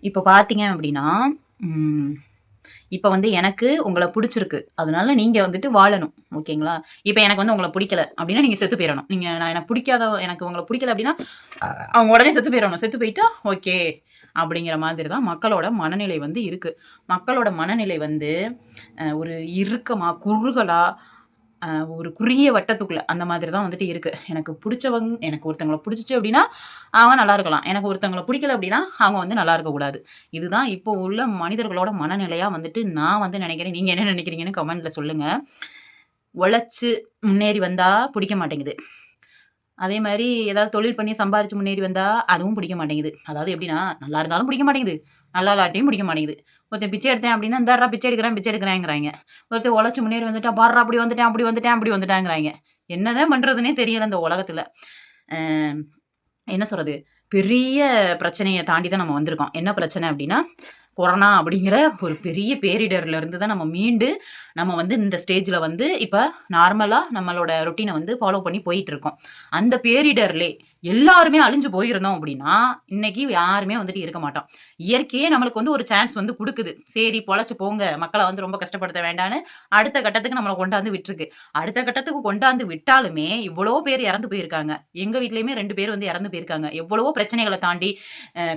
இப்ப பார்த்தீங்க அப்டின்னா, ம் இப்ப வந்து எனக்கு உங்கள புடிச்சிருக்கு. அதனால நீங்க வந்துட்டு வாழணும். ஓகேங்களா? இப்ப எனக்கு வந்து உங்கள புடிக்கல அப்டின்னா, நீங்க செத்து போயிரணும். எனக்கு புடிக்காத எனக்கு உங்கள புடிக்கல அப்டின்னா, அவங்க உடனே செத்து போயிரணும். செத்து போயிட்டா, ஓகே. அப்படிங்கிற மாதிரி தான் மக்களோட மனநிலை வந்து இருக்கு. மக்களோட மனநிலை வந்து ஒரு இறுக்கமா, குறுகலா, அ ஒரு குறுகிய வட்டத்துக்குள்ள அந்த மாதிரி தான் வந்துட்டு இருக்கு. எனக்கு ஒருத்தவங்கள புடிச்சுச்சு அப்டின்னா, அவங்க நல்லா இருக்கலாம். எனக்கு ஒருத்தவங்கள புடிக்கல அப்டின்னா, அவங்க வந்து நல்லா இருக்கக்கூடாது. இதுதான் இப்போ உள்ள மனிதர்களோட மனநிலையா வந்துட்டு நான் வந்து நெனைக்கிறேன். நீங்க என்ன நெனைக்கிறீங்கன்னு கமெண்ட்ல சொல்லுங்க. உழைச்சு முன்னேறி வந்தா புடிக்க மாட்டேங்குது. அதே மாரி ஏதாவது தொழில் பண்ணி சம்பாரிச்சு முன்னேறி வந்தா, அதுவும் பிடிக்க மாட்டேங்குது. அதாவது எப்படின்னா, நல்லா இருந்தாலும் பிடிக்க மாட்டேங்குது. நல்லா இல்லாட்டியும் பிடிக்க மாட்டேங்குது. ஒருத்தன் பிச்சை எடுத்தேன் அப்படின்னா, இந்தார்றா பிச்சை எடுக்கிறேன், பிச்சை எடுக்கிறேங்கிறாய்ங்க. ஒருத்தன் உழைச்சு முன்னேறி வந்துட்டான், பார்றா அப்படி வந்துட்டேன், அப்படி வந்துட்டேன், அப்படி வந்துட்டாங்கிறாய்ங்க. என்னதான் பண்றதுன்னே தெரியல இந்த உலகத்துல. அ என்ன சொல்றது? பெரிய பிரச்சனைய தாண்டி தான் நம்ம வந்திருக்கோம். என்ன பிரச்சனை அப்டின்னா, கொரோனா அப்படிங்கிற ஒரு பெரிய பேரிடர்ல இருந்து தான் நம்ம மீண்டு, நம்ம வந்து இந்த ஸ்டேஜ்ல வந்து இப்ப நார்மலா நம்மளோட ரொட்டீன வந்து ஃபாலோ பண்ணி போயிட்டுருக்கோம். அந்த பேரிடர்லே எல்லாருமே அழிஞ்சு போயிருந்தோம் அப்படின்னா, இன்னைக்கு யாருமே வந்துட்டு இருக்க மாட்டோம். இயற்கையே நம்மளுக்கு வந்து ஒரு சான்ஸ் வந்து குடுக்குது. சரி பொழச்சு போங்க, மக்கள வந்து ரொம்ப கஷ்டப்படுத்த வேண்டான்னு அடுத்த கட்டத்துக்கு நம்மள கொண்டாந்து விட்டுருக்கு. அடுத்த கட்டத்துக்கு கொண்டாந்து விட்டாலுமே, இவ்வளோ பேர் இறந்து போயிருக்காங்க. எங்க வீட்லயுமே 2 பேர் வந்து இறந்து போயிருக்காங்க. எவ்வளவோ பிரச்சனைகள தாண்டி,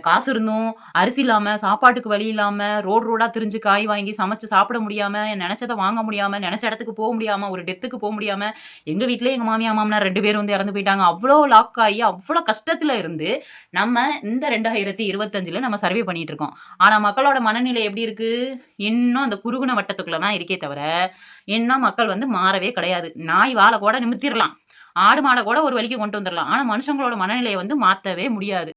காசு இருந்தும், அரிசி இல்லாம, சாப்பாட்டுக்கு வழி இல்லாம, ரோடா திரிஞ்சு காய் வாங்கி சமைச்சு சாப்பிட முடியாம, நெனச்சத வாங்க முடியாம, நெனச்ச இடத்துக்கு முடியாம, ஒரு டெத்துக்கு முடியாம, எங்க வீட்லயே எங்க மாமியார், மாமனார் 2 பேரும் வந்து இறந்து போயிட்டாங்க. அவ்ளோ லாக் ஆயி, அவ்ளோ கஷ்டத்துல இருந்து, நம்ம இந்த 2025ல நம்ம சர்வே பண்ணிட்டு இருக்கோம். ஆனா மக்களோட மனநிலை எப்படி இருக்கு? இன்னும் அந்த குறுகுன வட்டத்துக்குள்ள தான் இருக்கே தவிர, இன்னும் மக்கள் வந்து மாறவே கிடையாது. நாய் வால கூட நிமித்திரலாம். ஆடு மாட கூட ஒரு வழிக்கு கொண்டு வந்துரலாம். ஆனா மனுஷங்களோட மனநிலைய வந்து மாத்தவே முடியாது.